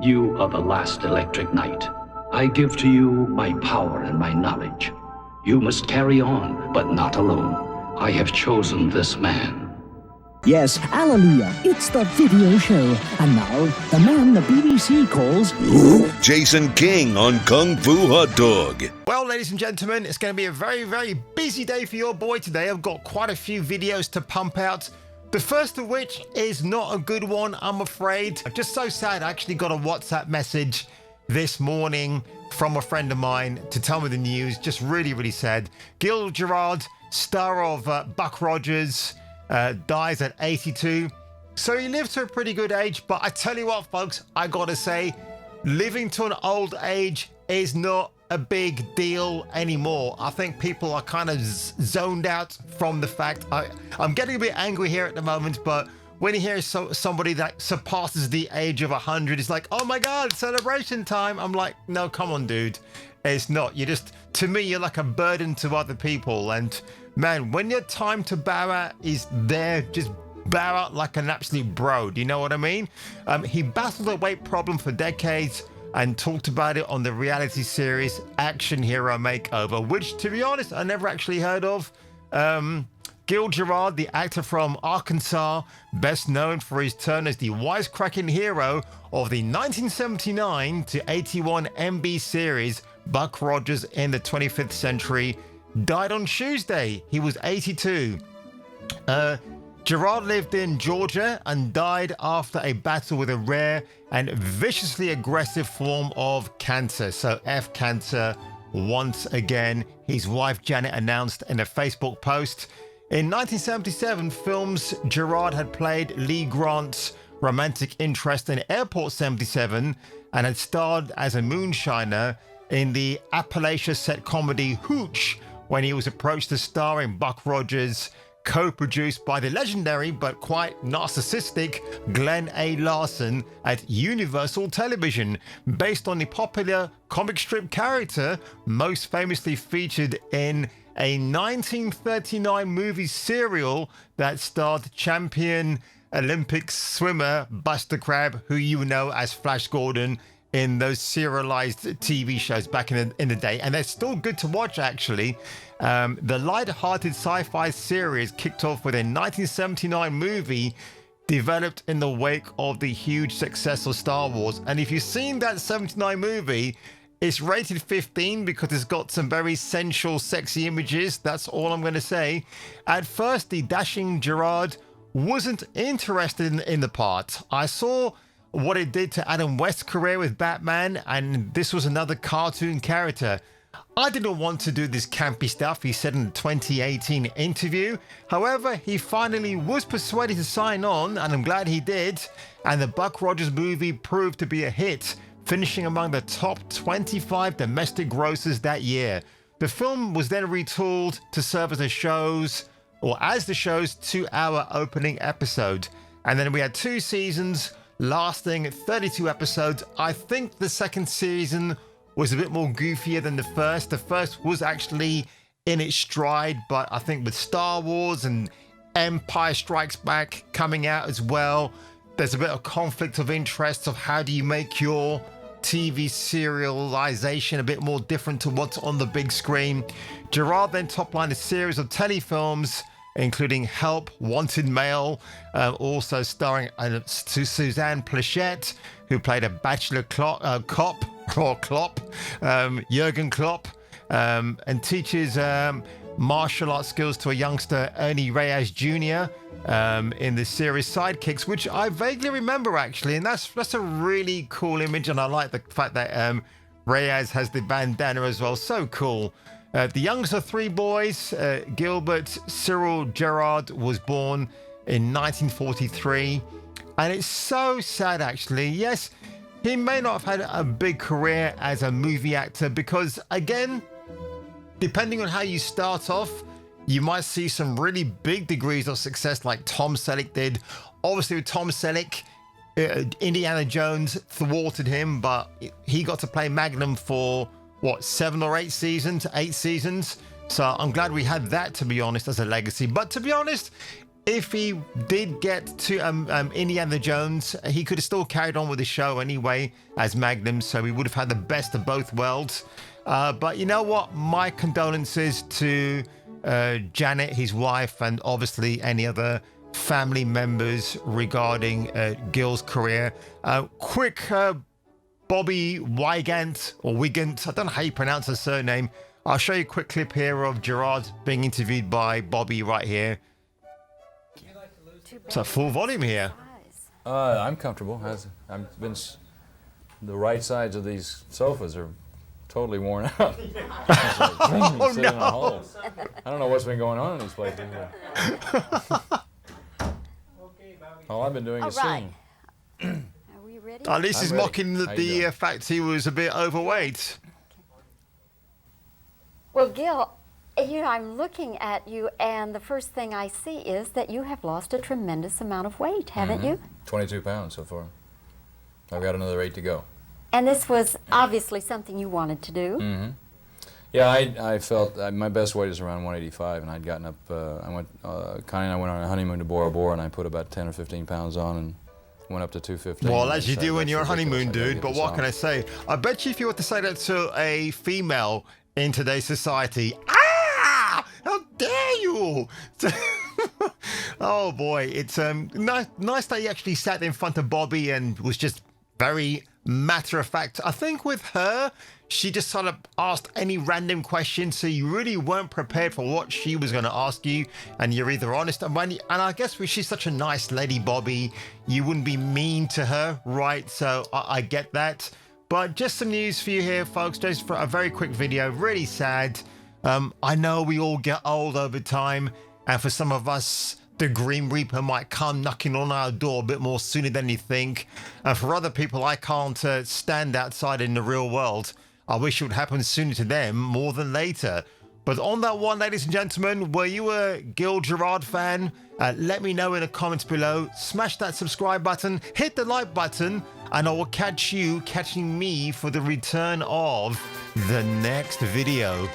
You are the last electric knight. I give to you my power and my knowledge. You must carry on, but not alone. I have chosen this man. Yes, hallelujah, it's the video show. And now, the man the BBC calls... Jason King on Kung Fu Hot Dog. Well, ladies and gentlemen, it's going to be a very, very busy day for your boy today. I've got quite a few videos to pump out. The first of which is not a good one, I'm afraid. Just so sad, I actually got a WhatsApp message this morning from a friend of mine to tell me the news. Just really, really sad. GIL GERARD, star of Buck Rogers, dies at 82. So he lived to a pretty good age, but I tell you what, folks, I gotta say, living to an old age is not a big deal anymore. I think people are kind of zoned out from the fact. I'm getting a bit angry here at the moment, but when you hear somebody that surpasses the age of 100, it's like, oh my God, celebration time. I'm like, no, come on, dude. It's not. You just, to me, you're like a burden to other people. And man, when your time to bow out is there, just bow out like an absolute bro. Do you know what I mean? He battled a weight problem for decades and talked about it on the reality series Action Hero Makeover, which, to be honest, I never actually heard of. GIL GERARD, the actor from Arkansas, best known for his turn as the wisecracking hero of the 1979 to 81 MB series Buck Rogers in the 25th Century, died on Tuesday. He was 82. GERARD lived in Georgia and died after a battle with a rare and viciously aggressive form of cancer. So F cancer once again, his wife Janet announced in a Facebook post. In 1977, films GERARD had played Lee Grant's romantic interest in Airport 77 and had starred as a moonshiner in the Appalachia set comedy Hooch when he was approached to star in Buck Rogers, co-produced by the legendary but quite narcissistic Glenn A. Larson at Universal Television, based on the popular comic strip character most famously featured in a 1939 movie serial that starred champion Olympic swimmer Buster Crabbe, who you know as Flash Gordon in those serialized TV shows back in the day. And they're still good to watch, actually. The light-hearted sci-fi series kicked off with a 1979 movie developed in the wake of the huge success of Star Wars. And if you've seen that 79 movie, it's rated 15 because it's got some very sensual, sexy images. That's all I'm going to say. At first, the dashing GERARD wasn't interested in the part. I saw what it did to Adam West's career with Batman, and this was another cartoon character. I didn't want to do this campy stuff, he said in the 2018 interview. However, he finally was persuaded to sign on, and I'm glad he did. And the Buck Rogers movie proved to be a hit, finishing among the top 25 domestic grosses that year. The film was then retooled to serve as the show's 2-hour opening episode. And then we had 2 seasons lasting 32 episodes. I think the second season was a bit more goofier than the first. The first was actually in its stride, but I think with Star Wars and Empire Strikes Back coming out as well, there's a bit of conflict of interest of how do you make your TV serialization a bit more different to what's on the big screen. GERARD then toplined a series of telefilms, including Help, Wanted Mail, also starring Suzanne Pleshette, who played a bachelor cop, Jurgen Klopp, and teaches martial arts skills to a youngster, Ernie Reyes Jr., in the series Sidekicks, which I vaguely remember, actually, and that's a really cool image, and I like the fact that Reyes has the bandana as well. So cool. The youngest of 3 boys, Gilbert Cyril GERARD, was born in 1943. And it's so sad, actually. Yes, he may not have had a big career as a movie actor because, again, depending on how you start off, you might see some really big degrees of success like Tom Selleck did. Obviously, with Tom Selleck, Indiana Jones thwarted him, but he got to play Magnum for 7 or 8 seasons, 8 seasons. So I'm glad we had that, to be honest, as a legacy. But to be honest, if he did get to Indiana Jones, he could have still carried on with the show anyway as Magnum, so he would have had the best of both worlds. But you know what? My condolences to Janet, his wife, and obviously any other family members regarding GIL's career. Quick Bobby Wygant, or Wigant, I don't know how you pronounce his surname. I'll show you a quick clip here of Gerard being interviewed by Bobby right here. It's a full volume here. I'm comfortable. I've been. The right sides of these sofas are totally worn out. Oh no! I don't know what's been going on in these places. All I've been doing is sitting. Are we ready? At least he's ready. mocking the fact he was a bit overweight. Well, Gil, you know, I'm looking at you, and the first thing I see is that you have lost a tremendous amount of weight, haven't you? 22 pounds so far. I've got another 8 to go. And this was obviously something you wanted to do. Yeah, I felt my best weight is around 185, and I'd gotten up. Connie and I went on a honeymoon to Bora Bora, and I put about 10 or 15 pounds on, and went up to 215. Well, as you do when you're on honeymoon, dude. But what can I say? I bet you if you were to say that to a female in today's society, ah, how dare you? Oh boy, it's nice that you actually sat in front of Bobby and was just very matter of fact. I think with her, she just sort of asked any random question, so you really weren't prepared for what she was going to ask you, and you're either honest and I guess she's such a nice lady, Bobby, you wouldn't be mean to her, right? So I get that. But just some news for you here, folks. Just for a very quick video, really sad. I know we all get old over time, and for some of us, the Grim Reaper might come knocking on our door a bit more sooner than you think. And for other people, I can't stand outside in the real world. I wish it would happen sooner to them more than later. But on that one, ladies and gentlemen, were you a GIL Gerard fan? Let me know in the comments below. Smash that subscribe button, hit the like button, and I will catch you catching me for the return of the next video.